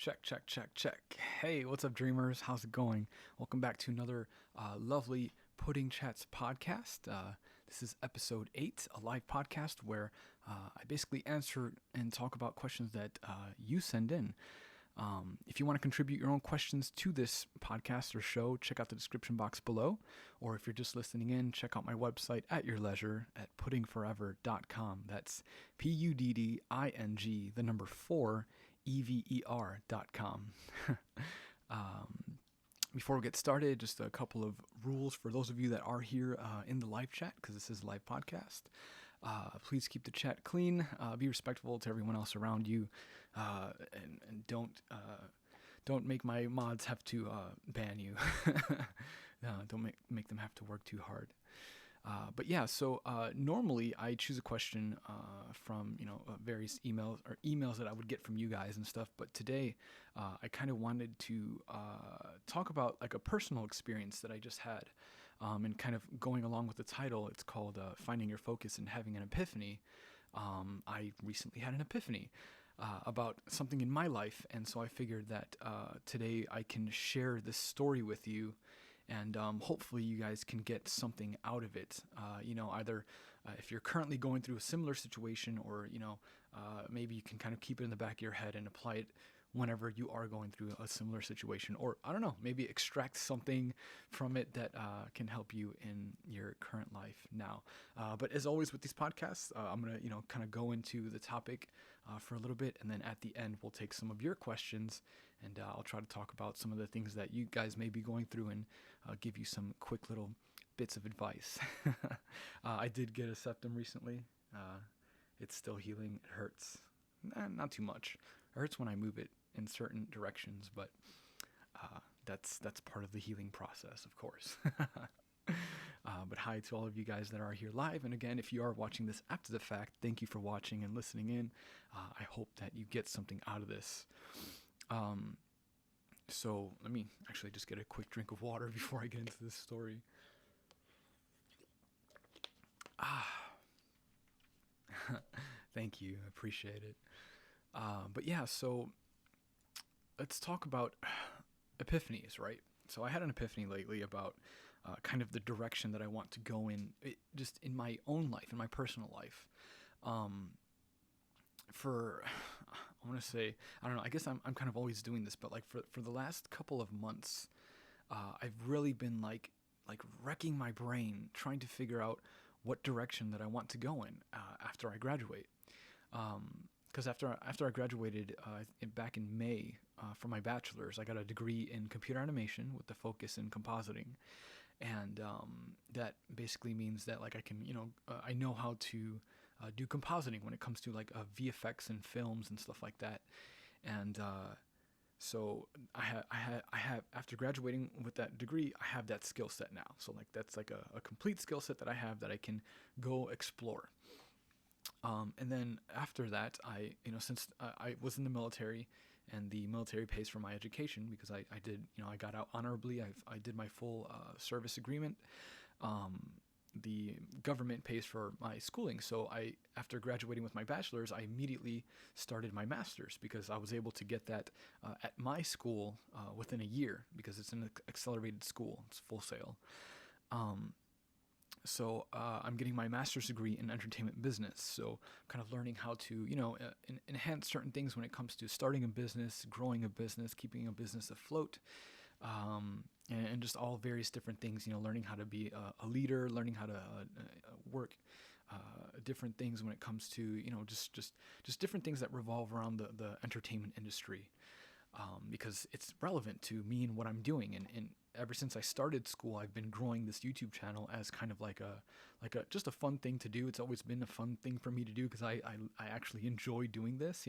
Check, check, check, check. Hey, what's up, dreamers? How's it going? Welcome back to another lovely Pudding Chats podcast. This is episode 8, a live podcast where I basically answer and talk about questions that you send in. If you want to contribute your own questions to this podcast or show, check out the description box below. Or if you're just listening in, check out my website at your leisure at puddingforever.com. That's PUDDING, the number 4, EVER.com. Before we get started, just a couple of rules for those of you that are here in the live chat, because this is a live podcast. Please keep the chat clean. Be respectful to everyone else around you, and don't make my mods have to ban you. Don't make them have to work too hard. But yeah, so normally I choose a question from various emails that I would get from you guys and stuff. But today I kind of wanted to talk about like a personal experience that I just had, and kind of going along with the title. It's called Finding Your Focus and Having an Epiphany. I recently had an epiphany about something in my life, and so I figured that today I can share this story with you. And hopefully you guys can get something out of it. Either if you're currently going through a similar situation, or maybe you can kind of keep it in the back of your head and apply it whenever you are going through a similar situation, or I don't know, maybe extract something from it that can help you in your current life now. But as always with these podcasts, I'm gonna kind of go into the topic for a little bit, and then at the end we'll take some of your questions, and I'll try to talk about some of the things that you guys may be going through, and give you some quick little bits of advice. I did get a septum recently. It's still healing. It hurts. Not too much. It hurts when I move it in certain directions, but that's part of the healing process, of course. But hi to all of you guys that are here live. And again, if you are watching this after the fact, thank you for watching and listening in. I hope that you get something out of this. So let me actually just get a quick drink of water before I get into this story. Thank you. Appreciate it. But yeah, so let's talk about epiphanies, right? So I had an epiphany lately about kind of the direction that I want to go in, just in my own life, in my personal life. I want to say, I don't know, I guess I'm kind of always doing this, but like for the last couple of months, I've really been like wrecking my brain trying to figure out what direction that I want to go in after I graduate. Because after I graduated back in May for my bachelor's, I got a degree in computer animation with the focus in compositing, and that basically means that like I can I know how to do compositing when it comes to like VFX and films and stuff like that, and so I have after graduating with that degree, I have that skill set now. So like that's like a complete skill set that I have that I can go explore. And then after that, since I was in the military, and the military pays for my education because I did, I got out honorably. I did my full service agreement. The government pays for my schooling. So after graduating with my bachelor's, I immediately started my master's because I was able to get that at my school within a year, because it's an accelerated school. It's Full Sail. So I'm getting my master's degree in entertainment business. So kind of learning how to, enhance certain things when it comes to starting a business, growing a business, keeping a business afloat, and just all various different things, learning how to be a leader, learning how to work different things when it comes to, just different things that revolve around the entertainment industry, because it's relevant to me and what I'm doing. And ever since I started school, I've been growing this YouTube channel as kind of like a just a fun thing to do. It's always been a fun thing for me to do because I actually enjoy doing this,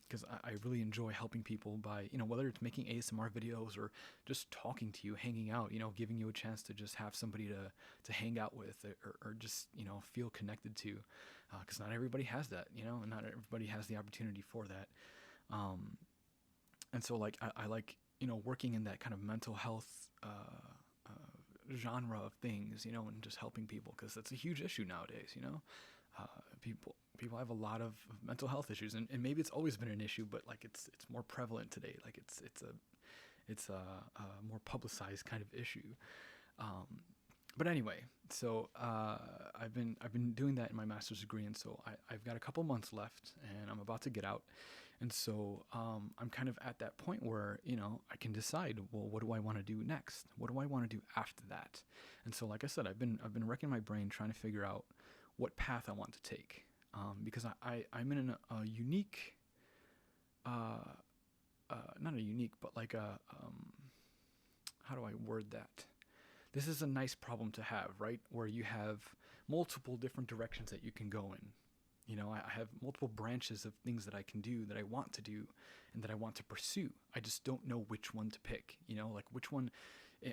because I really enjoy helping people by, whether it's making ASMR videos or just talking to you, hanging out, giving you a chance to just have somebody to hang out with, or just, feel connected to, because not everybody has that, and not everybody has the opportunity for that. And so like I like, working in that kind of mental health genre of things, and just helping people, because that's a huge issue nowadays, People have a lot of mental health issues, and maybe it's always been an issue, but like it's more prevalent today. Like it's a more publicized kind of issue. But anyway, so I've been doing that in my master's degree, and so I've got a couple months left, and I'm about to get out, and so I'm kind of at that point where I can decide, well, what do I want to do next? What do I want to do after that? And so, like I said, I've been wrecking my brain trying to figure out what path I want to take, because I'm in a unique, not a unique, but like a how do I word that? This is a nice problem to have, right? Where you have multiple different directions that you can go in. I have multiple branches of things that I can do, that I want to do, and that I want to pursue. I just don't know which one to pick, like which one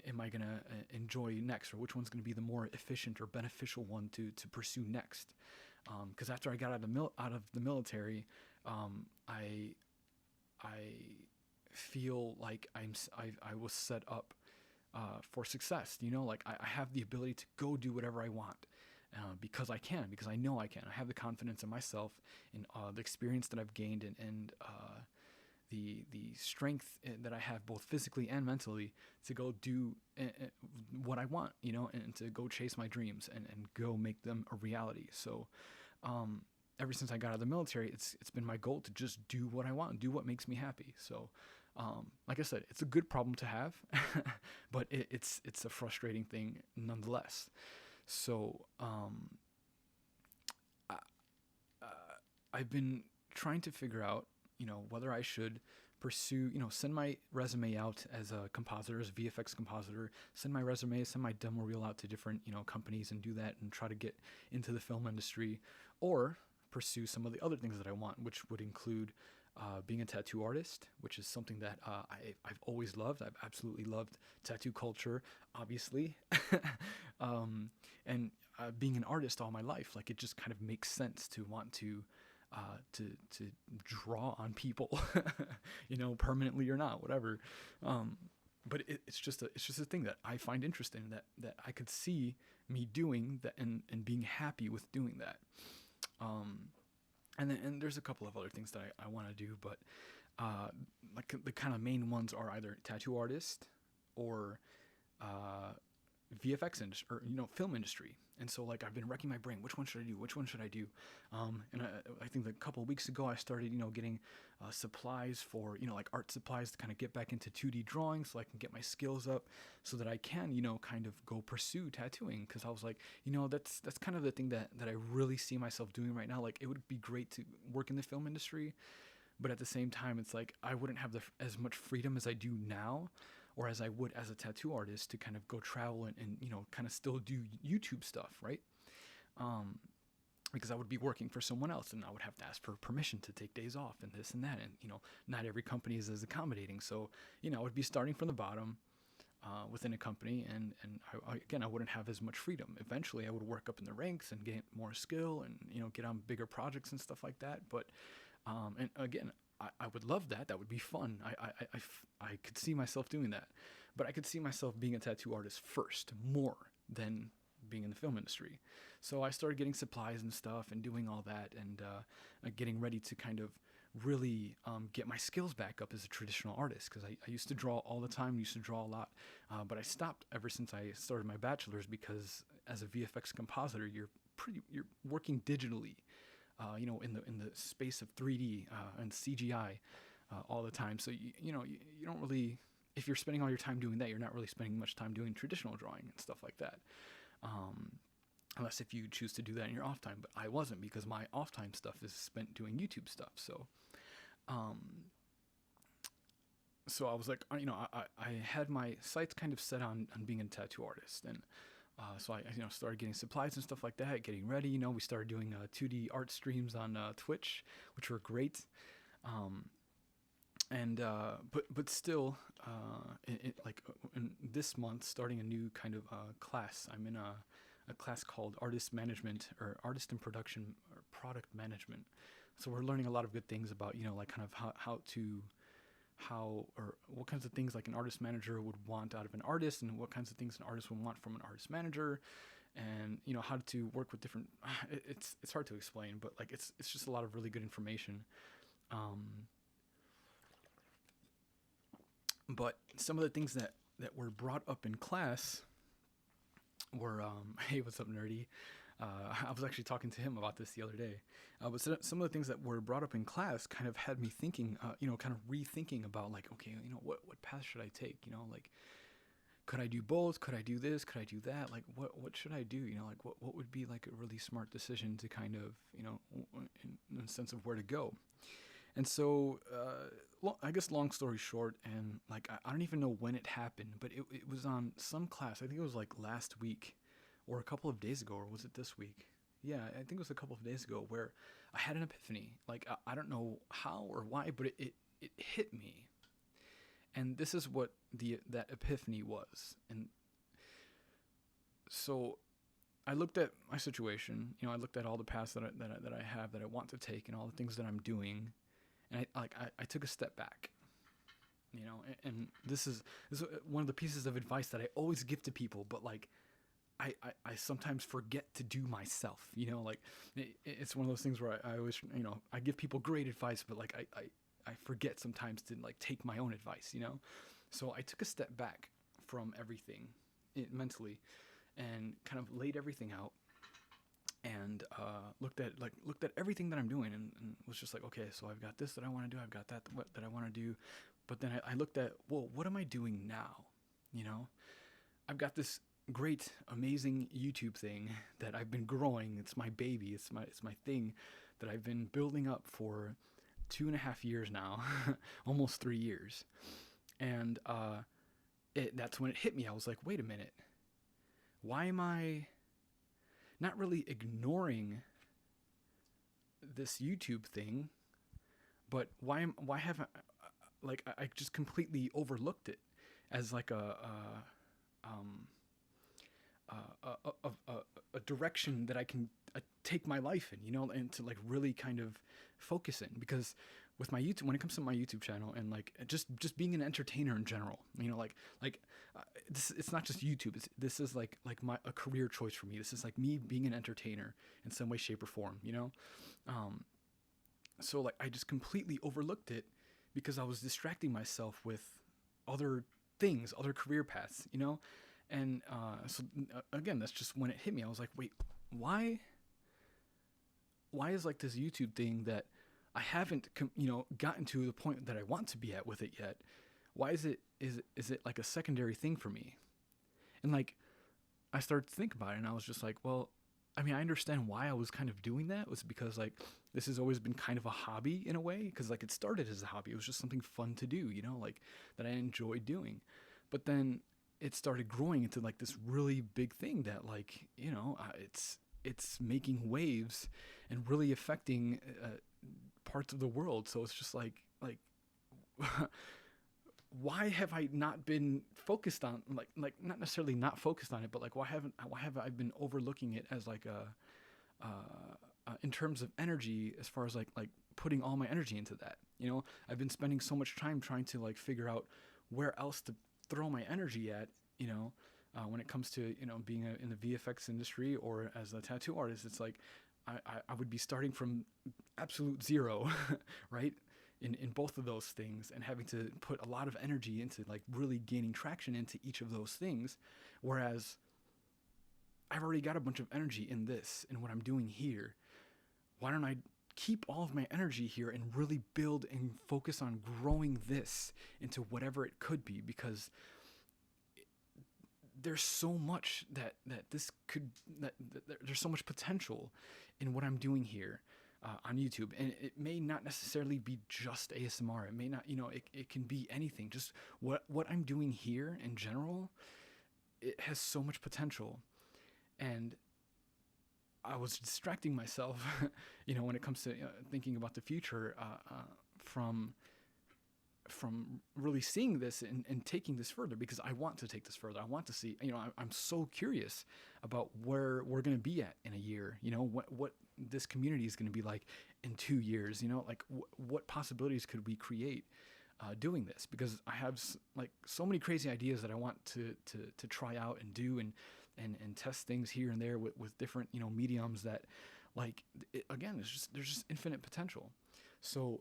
am I going to enjoy next, or which one's going to be the more efficient or beneficial one to pursue next. Because after I got out of the military, I feel like I was set up for success. Like I have the ability to go do whatever I want, because I know I can. I have the confidence in myself, and the experience that I've gained, and the strength that I have both physically and mentally to go do what I want, and to go chase my dreams and go make them a reality. So ever since I got out of the military, it's been my goal to just do what I want, do what makes me happy. So like I said, it's a good problem to have, but it's a frustrating thing nonetheless. So I've been trying to figure out, whether I should pursue, send my resume out as a compositor, as a VFX compositor, send my resume, send my demo reel out to different, companies and do that and try to get into the film industry, or pursue some of the other things that I want, which would include being a tattoo artist, which is something that I've always loved. I've absolutely loved tattoo culture, obviously. And being an artist all my life, like it just kind of makes sense to want to draw on people, permanently or not, whatever. But it's just a thing that I find interesting, that I could see me doing that, and being happy with doing that. And there's a couple of other things that I want to do, but like the kind of main ones are either tattoo artist or VFX industry, or film industry. And so like I've been wrecking my brain, which one should I do? And I think a couple of weeks ago I started getting supplies for like art supplies to kind of get back into 2D drawing, so I can get my skills up, so that I can kind of go pursue tattooing. Because I was like, that's kind of the thing that I really see myself doing right now. Like it would be great to work in the film industry, but at the same time it's like I wouldn't have as much freedom as I do now, or as I would as a tattoo artist, to kind of go travel and kind of still do YouTube stuff, right? Because I would be working for someone else, and I would have to ask for permission to take days off and this and that, and not every company is as accommodating. So I would be starting from the bottom within a company, and I wouldn't have as much freedom. Eventually I would work up in the ranks and get more skill, and get on bigger projects and stuff like that. But and again, I would love that. That would be fun. I could see myself doing that. But I could see myself being a tattoo artist first, more than being in the film industry. So I started getting supplies and stuff and doing all that, and getting ready to kind of really get my skills back up as a traditional artist. Because I used to draw all the time, used to draw a lot. But I stopped ever since I started my bachelor's, because as a VFX compositor, you're working digitally. In the space of 3D and CGI all the time. So you don't really, if you're spending all your time doing that, you're not really spending much time doing traditional drawing and stuff like that. Unless if you choose to do that in your off time. But I wasn't, because my off time stuff is spent doing YouTube stuff. So so I was like, I had my sights kind of set on being a tattoo artist, and so I started getting supplies and stuff like that, getting ready. We started doing 2D art streams on Twitch, which were great. But still, in this month, starting a new kind of class. I'm in a class called Artist Management, or Artist in Production, or Product Management. So we're learning a lot of good things about like kind of how or what kinds of things like an artist manager would want out of an artist, and what kinds of things an artist would want from an artist manager, and how to work with different. It's hard to explain, but like it's just a lot of really good information. Um, but some of the things that were brought up in class were hey, what's up, nerdy? I was actually talking to him about this the other day. But some of the things that were brought up in class kind of had me thinking, kind of rethinking about like, okay, what path should I take? Like, could I do both? Could I do this? Could I do that? Like, what should I do? Like, what would be like a really smart decision to kind of, in the sense of where to go. And so, I guess long story short, and like, I don't even know when it happened, but it was on some class. I think it was like last week or a couple of days ago, or was it this week? Yeah, I think it was a couple of days ago where I had an epiphany. Like, I don't know how or why, but it hit me. And this is what that epiphany was. And so I looked at my situation. I looked at all the paths that I have, that I want to take, and all the things that I'm doing. And I took a step back. And this is one of the pieces of advice that I always give to people, but like I sometimes forget to do myself. Like it's one of those things where I always, I give people great advice, but like I forget sometimes to like take my own advice. So I took a step back from everything mentally, and kind of laid everything out, and looked at everything that I'm doing, and was just like, okay, so I've got this that I want to do, I've got that I want to do, but then I looked at, well, what am I doing now? I've got this great, amazing YouTube thing that I've been growing. It's my baby. It's my thing that I've been building up for 2.5 years now, almost 3 years, and that's when it hit me. I was like, wait a minute, why am I not really ignoring this YouTube thing, but why haven't I just completely overlooked it as like a direction that I can take my life in, and to like really kind of focus in. Because with my YouTube, when it comes to my YouTube channel, and like just being an entertainer in general, this, it's not just YouTube. This is like a career choice for me. This is like me being an entertainer in some way, shape, or form. So like I just completely overlooked it because I was distracting myself with other things, other career paths. And so again, that's just when it hit me. I was like, wait, why is like this YouTube thing that I haven't, gotten to the point that I want to be at with it yet? Why is it like a secondary thing for me? And like, I started to think about it, and I was just like, well, I mean, I understand why I was kind of doing that. It was because like, this has always been kind of a hobby in a way. Cause like it started as a hobby. It was just something fun to do, like that I enjoyed doing. But then it started growing into like this really big thing that like, it's making waves and really affecting parts of the world. So it's just like why have I not been focused on like not necessarily not focused on it, but like why have I been overlooking it as like in terms of energy, as far as like putting all my energy into that. I've been spending so much time trying to like figure out where else to throw my energy at, when it comes to, being in the VFX industry or as a tattoo artist. It's like I would be starting from absolute zero, right? In both of those things, and having to put a lot of energy into like really gaining traction into each of those things. Whereas I've already got a bunch of energy in this and what I'm doing here. Why don't I keep all of my energy here and really build and focus on growing this into whatever it could be? Because there's so much that this could, that there's so much potential in what I'm doing here on YouTube. And it may not necessarily be just ASMR. It may not, it can be anything. Just what I'm doing here in general, it has so much potential. And I was distracting myself, when it comes to thinking about the future, from really seeing this and taking this further, because I want to take this further. I want to see, I'm so curious about where we're going to be at in a year, what this community is going to be like in 2 years, like what possibilities could we create doing this? Because I have like so many crazy ideas that I want to try out and do, and and test things here and there with different, mediums that, like, again, there's just infinite potential. So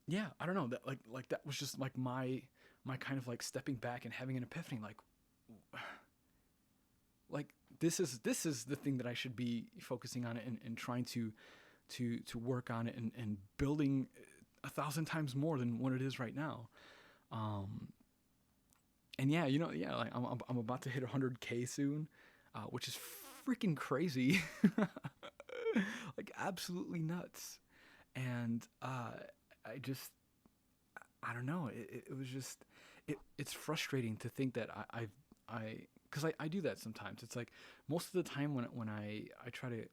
yeah, I don't know, that like that was just like my kind of like stepping back and having an epiphany, like this is the thing that I should be focusing on, and trying to work on it, and building 1,000 times more than what it is right now. Um, and yeah, like I'm about to hit 100K soon, which is freaking crazy, like absolutely nuts. And I just, I don't know. It was just, it's frustrating to think that because I do that sometimes. It's like most of the time when I try to,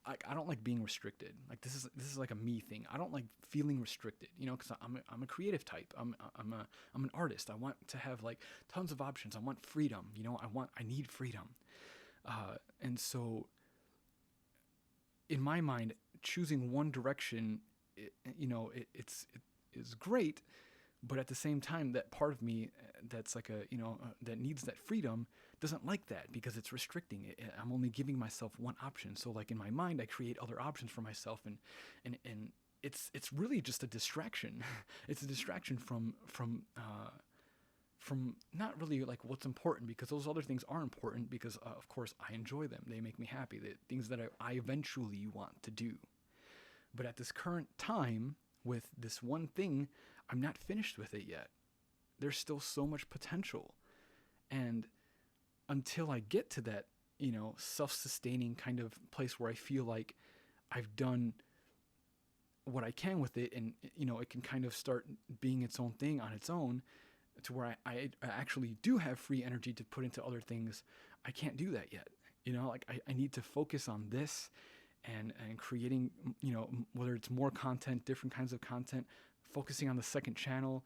I don't like being restricted. Like this is like a me thing. I don't like feeling restricted, because I'm a creative type. I'm an artist. I want to have like tons of options. I want freedom. I need freedom. And so in my mind, choosing one direction, it is great, but at the same time, that part of me that's like that needs that freedom doesn't like that, because it's restricting it. I'm only giving myself one option. So like in my mind, I create other options for myself, and it's really just a distraction. It's a distraction from not really like what's important, because those other things are important, because of course I enjoy them. They make me happy. The things that I eventually want to do. But at this current time, with this one thing, I'm not finished with it yet. There's still so much potential. And until I get to that, self-sustaining kind of place where I feel like I've done what I can with it, and, it can kind of start being its own thing on its own, to where I actually do have free energy to put into other things, I can't do that yet. Like I need to focus on this, and creating, whether it's more content, different kinds of content, focusing on the second channel.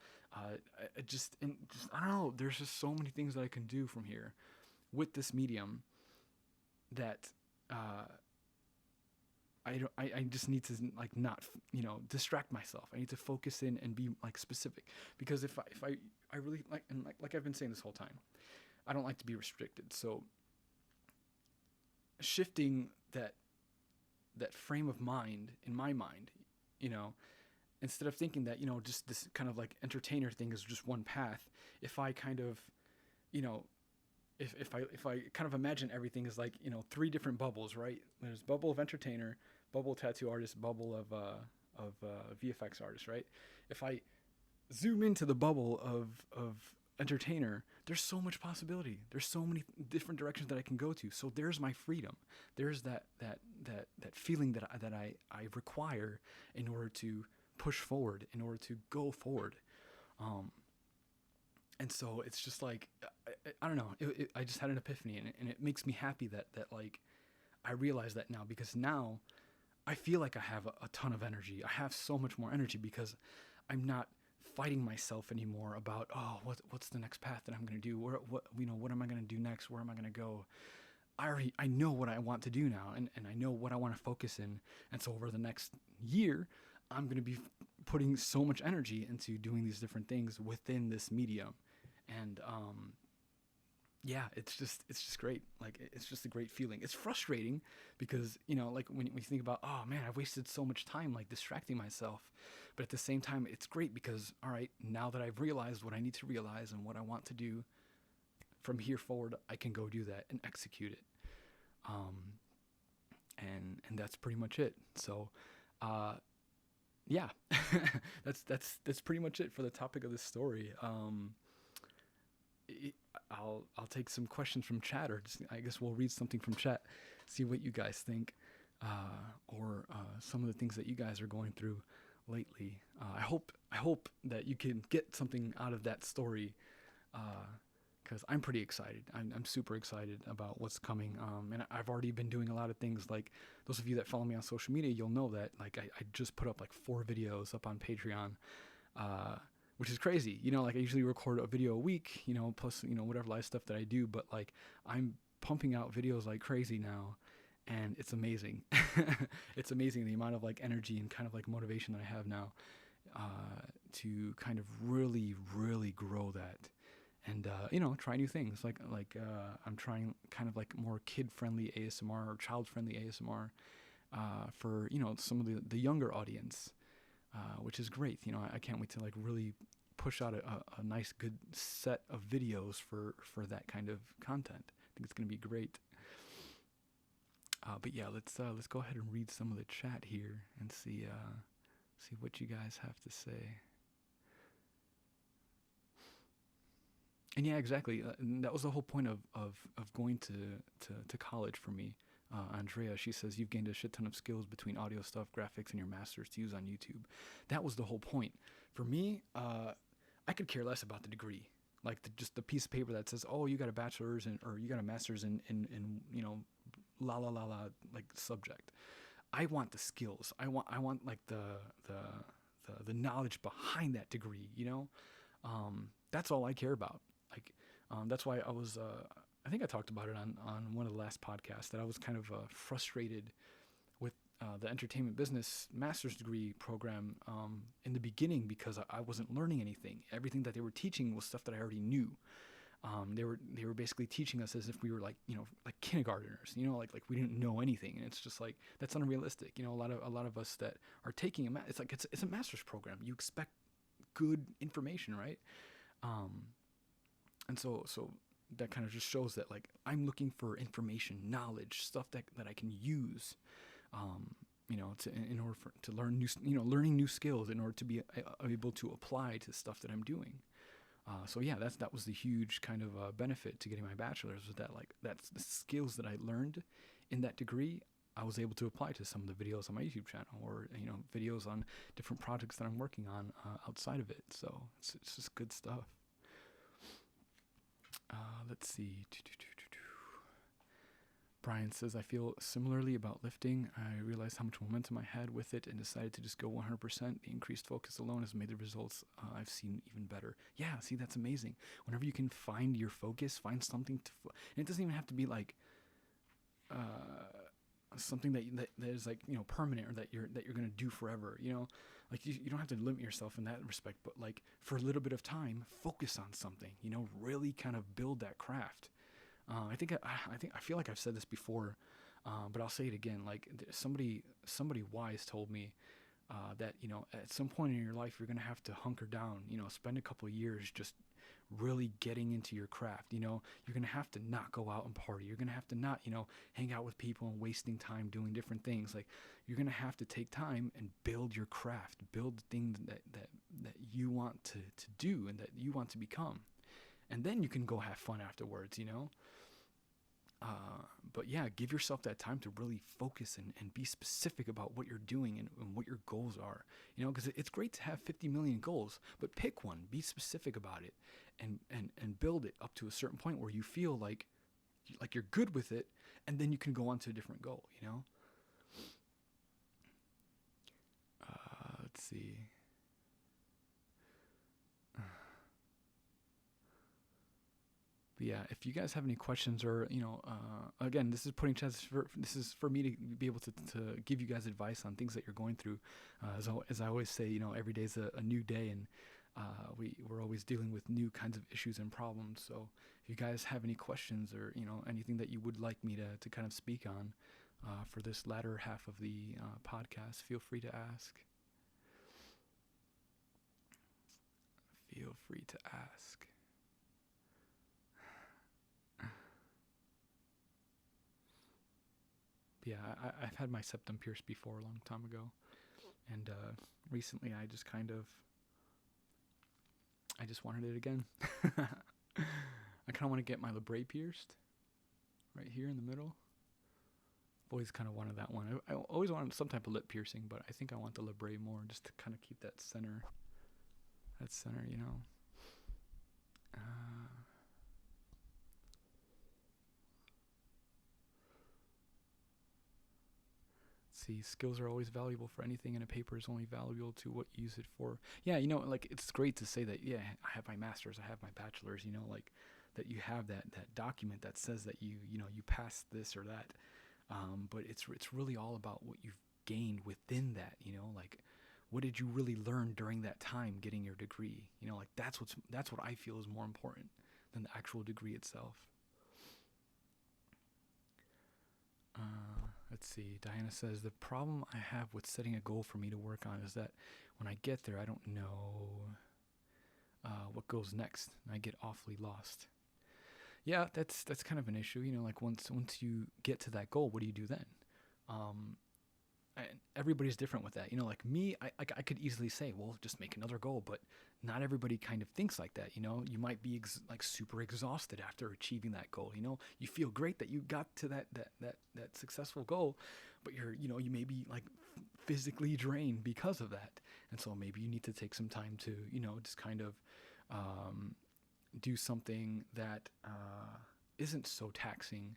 Just I don't know, there's just so many things that I can do from here with this medium, that I just need to like not, distract myself. I need to focus in and be like specific, because if I really like, and like I've been saying this whole time, I don't like to be restricted. So shifting that frame of mind in my mind, instead of thinking that, just this kind of like entertainer thing is just one path. If I kind of, if I kind of imagine everything as like, 3 different bubbles, right? There's bubble of entertainer, bubble tattoo artist, bubble of VFX artist, right? If I zoom into the bubble of entertainer, there's so much possibility. There's so many different directions that I can go to. So there's my freedom. There's that feeling that I require in order to push forward, in order to go forward. And so it's just like, I don't know. I just had an epiphany, and it makes me happy that like I realize that now, because now I feel like I have a ton of energy. I have so much more energy, because I'm not fighting myself anymore about, what's the next path that I'm going to do? What am I going to do next? Where am I going to go? I know what I want to do now, and I know what I want to focus in. And so over the next year, I'm going to be putting so much energy into doing these different things within this medium. And yeah, it's just great. Like, it's just a great feeling. It's frustrating, because, like when you think about, oh man, I've wasted so much time like distracting myself. But at the same time, it's great, because, all right, now that I've realized what I need to realize and what I want to do from here forward, I can go do that and execute it. And that's pretty much it. So, yeah, that's pretty much it for the topic of this story. I'll take some questions from chat, or just, I guess we'll read something from chat, see what you guys think, or some of the things that you guys are going through lately. I hope that you can get something out of that story, because I'm pretty excited. I'm super excited about what's coming. And I've already been doing a lot of things. Like, those of you that follow me on social media, you'll know that like I just put up like 4 videos up on Patreon, which is crazy. Like I usually record a video a week, plus, whatever live stuff that I do, but like I'm pumping out videos like crazy now, and it's amazing. It's amazing the amount of like energy and kind of like motivation that I have now, to kind of really, really grow that. And try new things. I'm trying kind of like more kid-friendly ASMR or child-friendly ASMR for some of the younger audience, which is great. I can't wait to like really push out a nice good set of videos for that kind of content. I think it's going to be great. But yeah, let's go ahead and read some of the chat here and see what you guys have to say. And yeah, exactly. And that was the whole point of going to college for me. Andrea, she says, you've gained a shit ton of skills between audio stuff, graphics, and your masters to use on YouTube. That was the whole point. For me, I could care less about the degree. Like just the piece of paper that says, oh, you got a bachelor's or you got a master's in la la la la like subject. I want the skills. I want like the knowledge behind that degree. That's all I care about. Like that's why I think I talked about it on one of the last podcasts, that I was kind of frustrated with the entertainment business master's degree program in the beginning, because I wasn't learning anything. Everything that they were teaching was stuff that I already knew. They were basically teaching us as if we were like kindergartners, like we didn't know anything, and it's just like that's unrealistic. A lot of us that are taking it's a master's program. You expect good information, right? And so that kind of just shows that like I'm looking for information, knowledge, stuff that I can use, in order to learn learning new skills in order to be able to apply to stuff that I'm doing. So yeah, that was the huge kind of benefit to getting my bachelor's, was that like that's the skills that I learned in that degree. I was able to apply to some of the videos on my YouTube channel, or videos on different projects that I'm working on outside of it. So it's just good stuff. Let's see. Brian says, I feel similarly about lifting. I realized how much momentum I had with it and decided to just go 100%. The increased focus alone has made the results I've seen even better. Yeah, see, that's amazing. Whenever you can find your focus, find something and it doesn't even have to be like something that is like permanent, or that you're gonna do forever. Like you don't have to limit yourself in that respect, but like for a little bit of time, focus on something. Really kind of build that craft. I feel like I've said this before, but I'll say it again. Like somebody wise told me that at some point in your life you're gonna have to hunker down. Spend a couple of years just really getting into your craft. You're gonna have to not go out and party. You're gonna have to not hang out with people and wasting time doing different things. Like you're gonna have to take time and build your craft, build things that you want to do and that you want to become, and then you can go have fun afterwards. But yeah, give yourself that time to really focus and be specific about what you're doing and what your goals are. Because it's great to have 50 million goals, but pick one, be specific about it, and build it up to a certain point where you feel like you're good with it, and then you can go on to a different goal. Let's see. But yeah, if you guys have any questions, or again, this is PuddingChats. This is for me to be able to give you guys advice on things that you're going through. As I always say, every day is a new day, and we're always dealing with new kinds of issues and problems. So if you guys have any questions, or anything that you would like me to kind of speak on for this latter half of the podcast, feel free to ask. Feel free to ask. Yeah, I've had my septum pierced before a long time ago, and recently I just wanted it again. I kind of want to get my labret pierced right here in the middle. I've always kind of wanted that one. I always wanted some type of lip piercing, but I think I want the labret more, just to kind of keep that center. See, skills are always valuable for anything, and a paper is only valuable to what you use it for. Yeah, like it's great to say that, yeah, I have my master's, I have my bachelor's, like that you have that document that says that you passed this or that. But it's really all about what you've gained within that, like what did you really learn during that time getting your degree? Like that's what I feel is more important. than the actual degree itself. Let's see. Diana says, the problem I have with setting a goal for me to work on is that when I get there, I don't know what goes next. And I get awfully lost. Yeah, that's kind of an issue. Like once you get to that goal, what do you do then? Everybody's different with that. Like me, I could easily say, well, just make another goal, but not everybody kind of thinks like that. You might be like super exhausted after achieving that goal. You feel great that you got to that successful goal, but you may be like physically drained because of that. And so maybe you need to take some time to, just kind of do something that isn't so taxing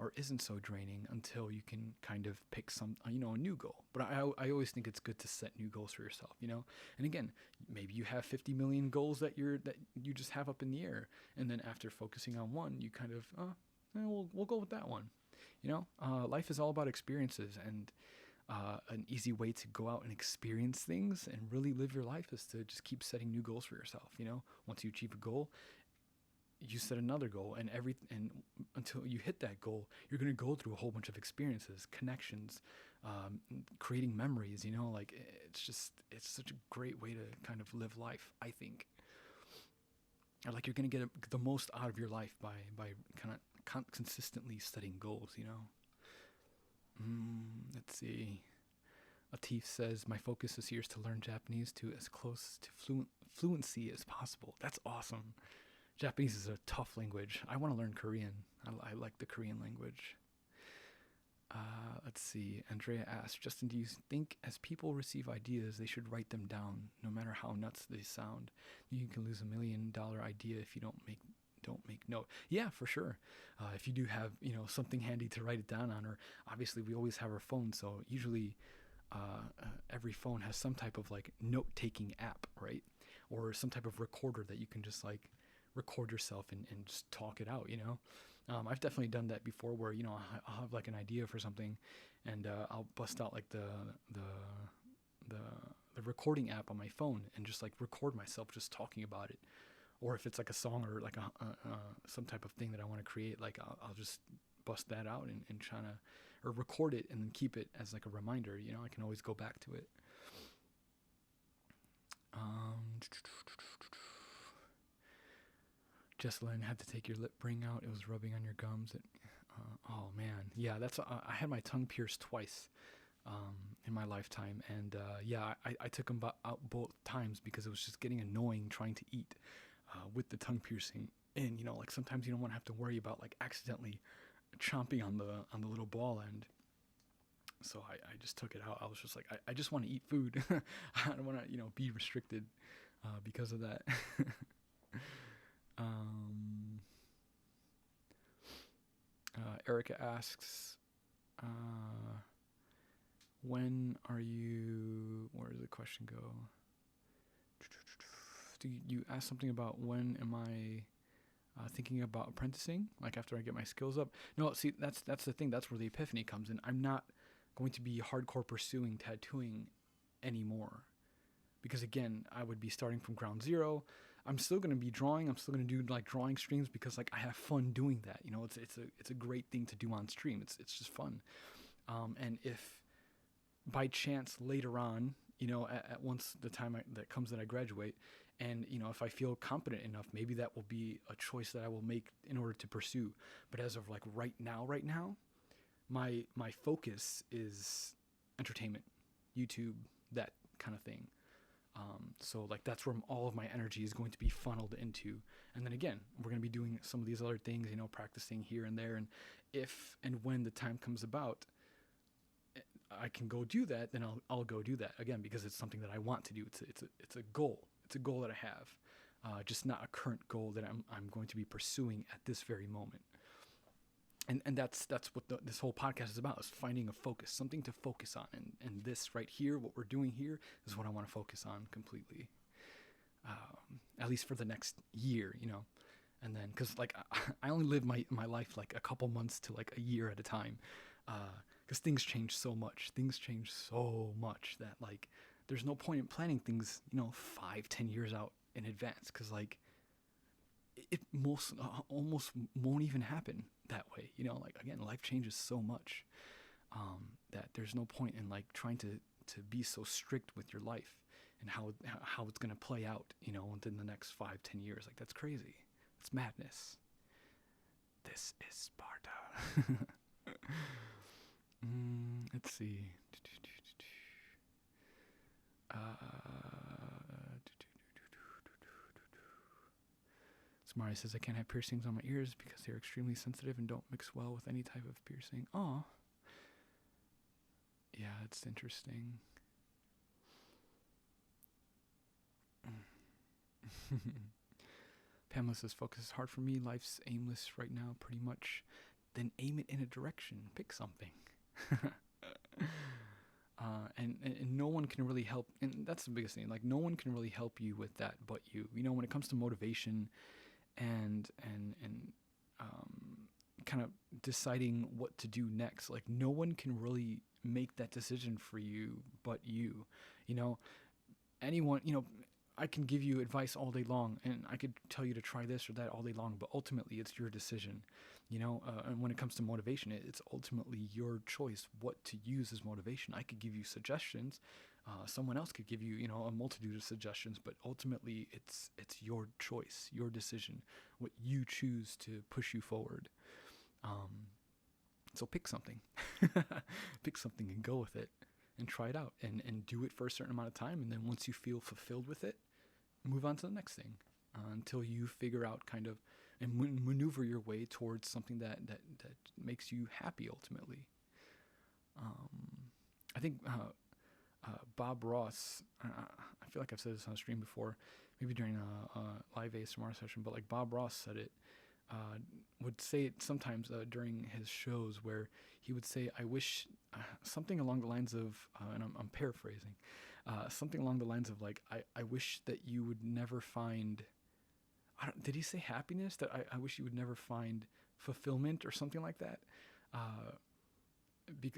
or isn't so draining until you can kind of pick a new goal. But I always think it's good to set new goals for yourself, And again, maybe you have 50 million goals that you just have up in the air, and then after focusing on one, you kind of we'll go with that one. Life is all about experiences, and an easy way to go out and experience things and really live your life is to just keep setting new goals for yourself. Once you achieve a goal, you set another goal, and until you hit that goal, you're going to go through a whole bunch of experiences, connections, creating memories, like it's such a great way to kind of live life, I think. Or like you're going to get the most out of your life by kind of consistently setting goals, Let's see. Atif says, my focus this year is to learn Japanese to as close to fluency as possible. That's awesome. Japanese is a tough language. I want to learn Korean. I like the Korean language. Let's see. Andrea asks, Justin, do you think as people receive ideas, they should write them down, no matter how nuts they sound? You can lose $1 million idea if you don't make note. Yeah, for sure. If you do have, something handy to write it down on, or obviously we always have our phone, so usually every phone has some type of like note-taking app, right? Or some type of recorder that you can just like record yourself and just talk it out, I've definitely done that before where, I'll have like an idea for something and I'll bust out like the recording app on my phone and just like record myself just talking about it. Or if it's like a song or like some type of thing that I want to create, like I'll just bust that out and try to, or record it and then keep it as like a reminder, I can always go back to it. Jessalyn, had to take your lip ring out. It was rubbing on your gums. Oh man, yeah. I had my tongue pierced twice in my lifetime, and I took them out both times because it was just getting annoying trying to eat with the tongue piercing. And like sometimes you don't want to have to worry about like accidentally chomping on the little ball end. So I just took it out. I was just like, I just want to eat food. I don't want to be restricted because of that. Erica asks, when are you, where does the question go? You asked something about when am I thinking about apprenticing, like after I get my skills up? No, see, that's the thing. That's where the epiphany comes in. I'm not going to be hardcore pursuing tattooing anymore. Because again, I would be starting from ground zero. I'm still going to be drawing. I'm still going to do like drawing streams because like I have fun doing that. It's a great thing to do on stream. It's just fun. And if by chance later on, at once the time that comes that I graduate, and if I feel competent enough, maybe that will be a choice that I will make in order to pursue. But as of like right now, my focus is entertainment, YouTube, that kind of thing. So like that's where all of my energy is going to be funneled into. And then again, we're going to be doing some of these other things, practicing here and there. And if and when the time comes about, I can go do that, then I'll go do that again, because it's something that I want to do. It's a goal. It's a goal that I have, just not a current goal that I'm going to be pursuing at this very moment. And that's what this whole podcast is about, is finding a focus, something to focus on. And this right here, what we're doing here, is what I want to focus on completely, at least for the next year, And then, because like I only live my life like a couple months to like a year at a time, because things change so much. Things change so much that like there's no point in planning things, 5-10 years out in advance, because like it most almost won't even happen that way. You know, like again, life changes so much that there's no point in like trying to be so strict with your life and how it's gonna play out. You know, within the next 5-10 years. Like that's crazy. It's madness. This is Sparta. Let's see. Samari says, I can't have piercings on my ears because they're extremely sensitive and don't mix well with any type of piercing. Aw. Yeah, it's interesting. Pamela says, focus is hard for me. Life's aimless right now, pretty much. Then aim it in a direction. Pick something. And no one can really help. And that's the biggest thing. Like, no one can really help you with that but you. You know, when it comes to motivation and kind of deciding what to do next, like, no one can really make that decision for you but you. You know, anyone, you know, I can give you advice all day long, and I could tell you to try this or that all day long, but ultimately it's your decision, you know. And when it comes to motivation, it's ultimately your choice what to use as motivation. I could give you suggestions, someone else could give you, you know, a multitude of suggestions, but ultimately it's your choice, your decision, what you choose to push you forward. So pick something, pick something and go with it. And try it out and do it for a certain amount of time. And then once you feel fulfilled with it, move on to the next thing until you figure out kind of and maneuver your way towards something that makes you happy ultimately. I think Bob Ross, I feel like I've said this on stream before, maybe during a live ASMR session, but like Bob Ross said it, would say it sometimes during his shows where he would say, I wish something along the lines of, and I'm paraphrasing, something along the lines of like, I wish that you would never find, did he say happiness? That I wish you would never find fulfillment or something like that.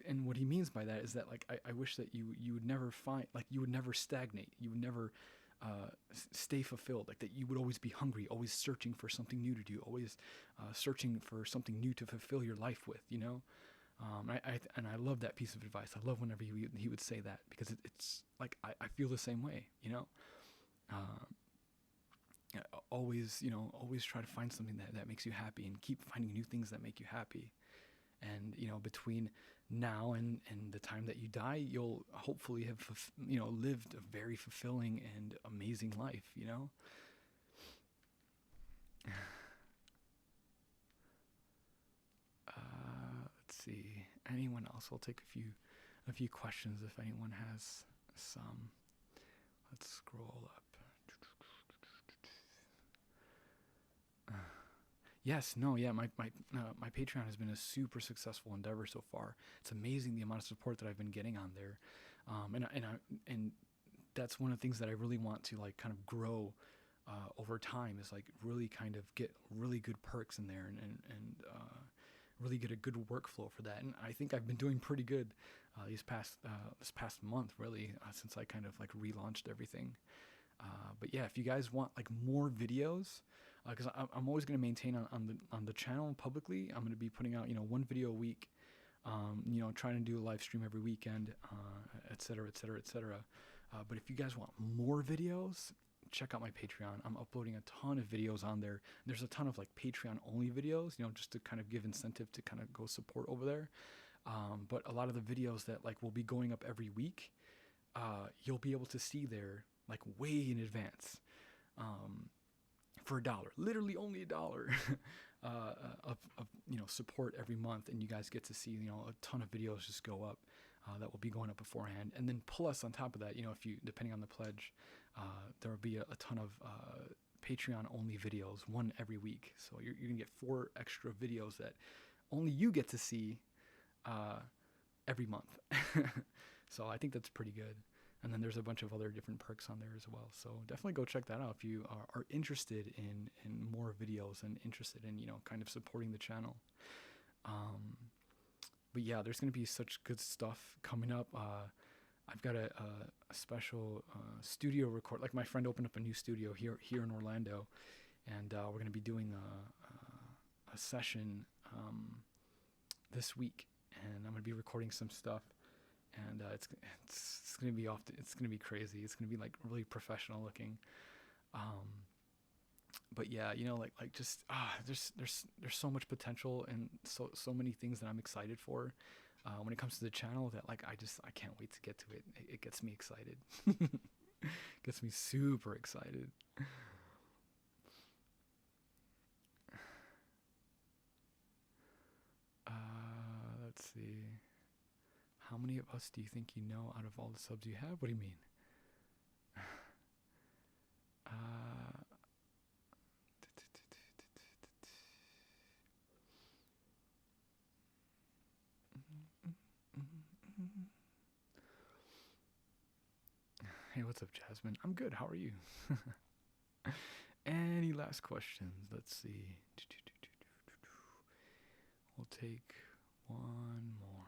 And what he means by that is that like, I wish that you would never find, like you would never stagnate. You would never stay fulfilled, like that you would always be hungry, always searching for something new to do, always searching for something new to fulfill your life with, you know. I love that piece of advice. I love whenever he would say that, because it's like I feel the same way, you know. Always, you know, always try to find something that makes you happy, and keep finding new things that make you happy. And, you know, between now and the time that you die, you'll hopefully have, you know, lived a very fulfilling and amazing life, you know? Let's see. Anyone else? We'll take a few questions if anyone has some. Let's scroll up. Yes, no, yeah, my Patreon has been a super successful endeavor so far. It's amazing the amount of support that I've been getting on there, and that's one of the things that I really want to like kind of grow over time, is like really kind of get really good perks in there and really get a good workflow for that. And I think I've been doing pretty good this past month, really, since I kind of like relaunched everything. But yeah, if you guys want like more videos, because I'm always going to maintain on the channel publicly, I'm going to be putting out, you know, one video a week, you know, trying to do a live stream every weekend, et cetera, et cetera, et cetera. But if you guys want more videos, check out my Patreon. I'm uploading a ton of videos on there. There's a ton of like Patreon only videos, you know, just to kind of give incentive to kind of go support over there. But a lot of the videos that like will be going up every week, you'll be able to see there like way in advance. For $1, literally only $1 of you know, support every month, and you guys get to see, you know, a ton of videos just go up that will be going up beforehand. And then plus on top of that, you know, if you, depending on the pledge, there will be a ton of Patreon only videos, one every week. So you're gonna get 4 extra videos that only you get to see every month. So I think that's pretty good. And then there's a bunch of other different perks on there as well. So definitely go check that out if you are interested in more videos and interested in, you know, kind of supporting the channel. But yeah, there's going to be such good stuff coming up. I've got a special studio record. Like, my friend opened up a new studio here in Orlando, and we're going to be doing a session this week, and I'm going to be recording some stuff, and it's going to be it's going to be crazy. It's going to be like really professional looking. But yeah, like just there's so much potential and so many things that I'm excited for when it comes to the channel, that like I can't wait to get to it. It gets me excited. Gets me super excited. Let's see. How many of us do you think you know out of all the subs you have? What do you mean? Hey, what's up, Jasmine? I'm good. How are you? Any last questions? Let's see. We'll take one more.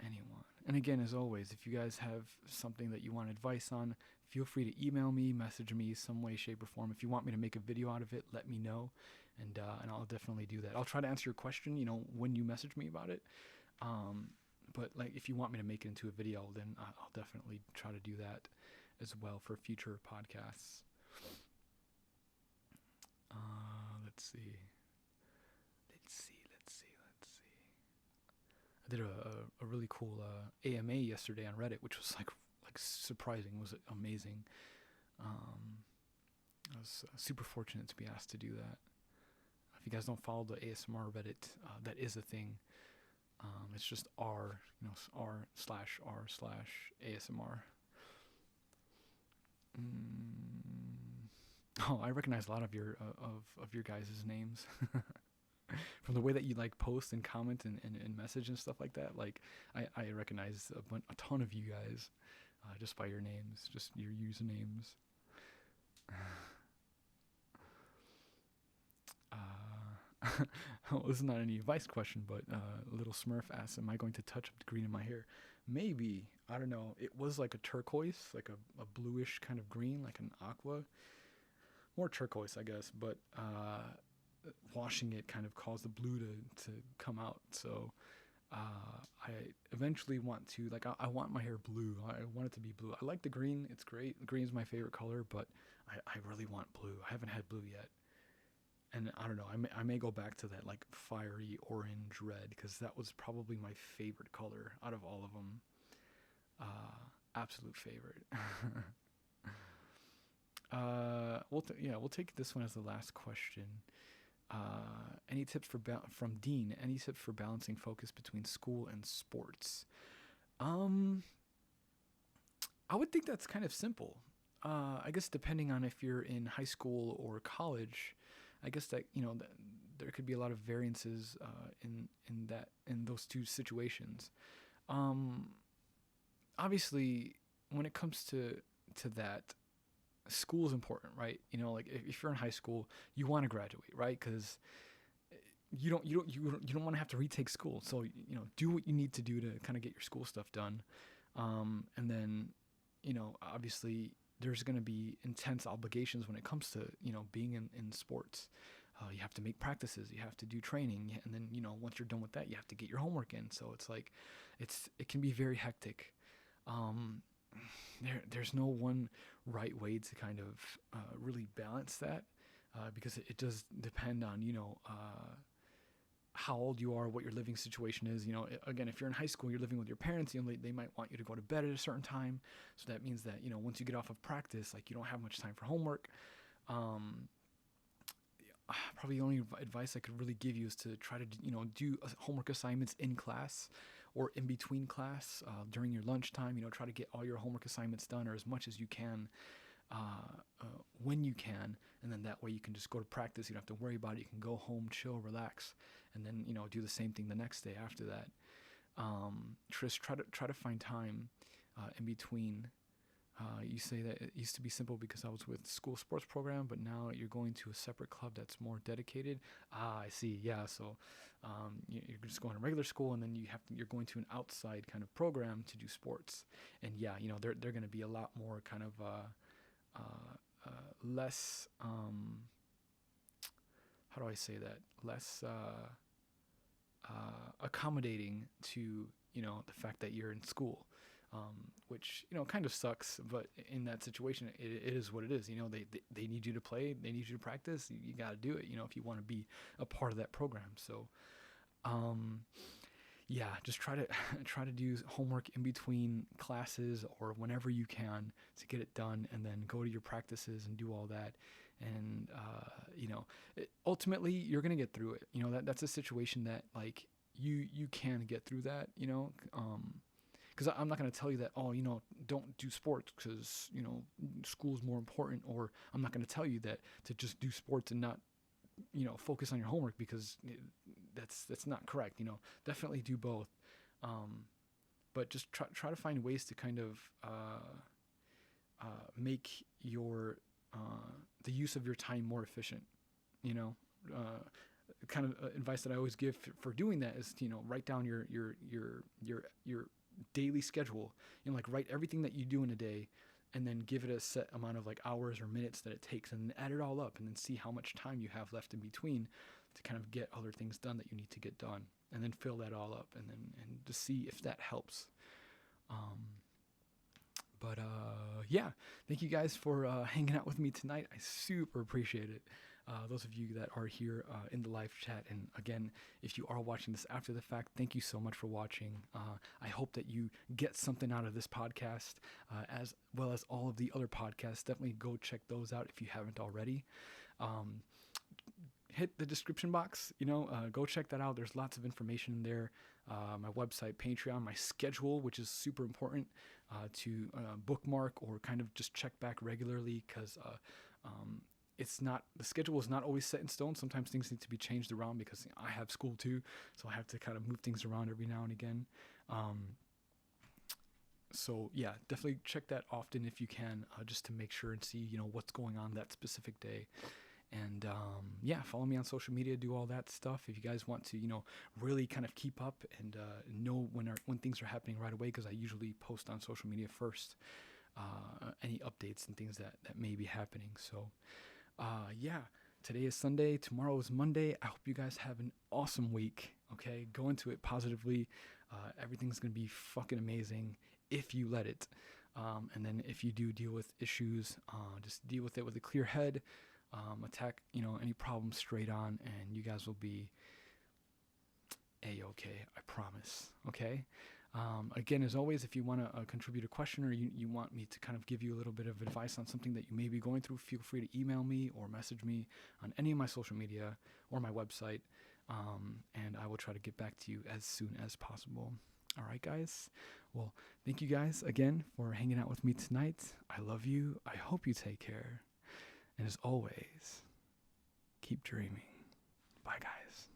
Anyone. And again, as always, if you guys have something that you want advice on, feel free to email me, message me some way, shape, or form. If you want me to make a video out of it, let me know, and I'll definitely do that. I'll try to answer your question, when you message me about it. But like, if you want me to make it into a video, then I'll definitely try to do that as well for future podcasts. Let's see. I did a really cool AMA yesterday on Reddit, which was like surprising. It was amazing. I was super fortunate to be asked to do that. If you guys don't follow the ASMR Reddit, that is a thing. It's just r/r/ASMR. Oh, I recognize a lot of your guys' names. From the way that you like post and comment and message and stuff like that. Like I recognize a ton of you guys just by your names, just your usernames. Well, this is not any advice question, but Little Smurf asks, am I going to touch up the green in my hair? Maybe. I don't know. It was like a turquoise, like a bluish kind of green, like an aqua. More turquoise, I guess, but washing it kind of caused the blue to come out. So I eventually want to, like, I want my hair blue. I want it to be blue. I like the green. It's great. Green is my favorite color, but I really want blue. I haven't had blue yet. And I don't know, I may go back to that like fiery orange red, because that was probably my favorite color out of all of them. Absolute favorite. We'll take this one as the last question. Any tips from Dean? Any tips for balancing focus between school and sports? I would think that's kind of simple. I guess depending on if you're in high school or college, I guess that there could be a lot of variances in those two situations. Obviously, when it comes to that, school is important, right? Like if you're in high school, you want to graduate, right? Because you don't want to have to retake school. So do what you need to do to kind of get your school stuff done, and then obviously there's going to be intense obligations when it comes to being in sports. You have to make practices, you have to do training, and then once you're done with that, you have to get your homework in. So it's like it can be very hectic. There's no one right way to kind of really balance that, because it does depend on how old you are, what your living situation is. Again, if you're in high school, you're living with your parents, they might want you to go to bed at a certain time. So that means that, once you get off of practice, like you don't have much time for homework. Probably the only advice I could really give you is to try to, do homework assignments in class or in between class, during your lunchtime. Try to get all your homework assignments done, or as much as you can, when you can, and then that way you can just go to practice. You don't have to worry about it. You can go home, chill, relax, and then do the same thing the next day after that. Just try to find time in between. You say that it used to be simple because I was with school sports program, but now you're going to a separate club that's more dedicated. I see. Yeah. So you're just going to regular school, and then you're going to an outside kind of program to do sports. And yeah, they're going to be a lot more kind of less, how do I say that? Less accommodating to, the fact that you're in school. Which, kind of sucks, but in that situation, it is what it is. They need you to play, they need you to practice. You got to do it, if you want to be a part of that program. So, yeah, just try to do homework in between classes or whenever you can to get it done, and then go to your practices and do all that. And, ultimately you're going to get through it. That's a situation that like you can get through that, because I'm not going to tell you that, don't do sports because, school's more important, or I'm not going to tell you that to just do sports and not, focus on your homework, because that's not correct. Definitely do both. But just try to find ways to kind of make your the use of your time more efficient. Kind of advice that I always give for doing that is, write down your daily schedule, like write everything that you do in a day, and then give it a set amount of like hours or minutes that it takes, and then add it all up, and then see how much time you have left in between to kind of get other things done that you need to get done, and then fill that all up, and to see if that helps. Yeah, thank you guys for hanging out with me tonight. I super appreciate it. Those of you that are here in the live chat, and again, if you are watching this after the fact, thank you so much for watching. I hope that you get something out of this podcast, as well as all of the other podcasts. Definitely go check those out if you haven't already. Hit the description box, go check that out. There's lots of information in there. My website, Patreon, my schedule, which is super important to bookmark or kind of just check back regularly, because the schedule is not always set in stone. Sometimes things need to be changed around because I have school too, so I have to kind of move things around every now and again. So yeah, definitely check that often if you can, just to make sure and see, what's going on that specific day. And yeah, follow me on social media, do all that stuff if you guys want to, really kind of keep up and know when things are happening right away, because I usually post on social media first, any updates and things that may be happening. So yeah, today is Sunday, tomorrow is Monday. I hope you guys have an awesome week. Okay, go into it positively. Everything's gonna be fucking amazing if you let it. And then if you do deal with issues, just deal with it with a clear head. Attack any problems straight on, and you guys will be a-okay, I promise. Okay. Again, as always, if you want to contribute a question, or you want me to kind of give you a little bit of advice on something that you may be going through, feel free to email me or message me on any of my social media or my website, and I will try to get back to you as soon as possible. All right, guys. Well, thank you guys again for hanging out with me tonight. I love you. I hope you take care. And as always, keep dreaming. Bye, guys.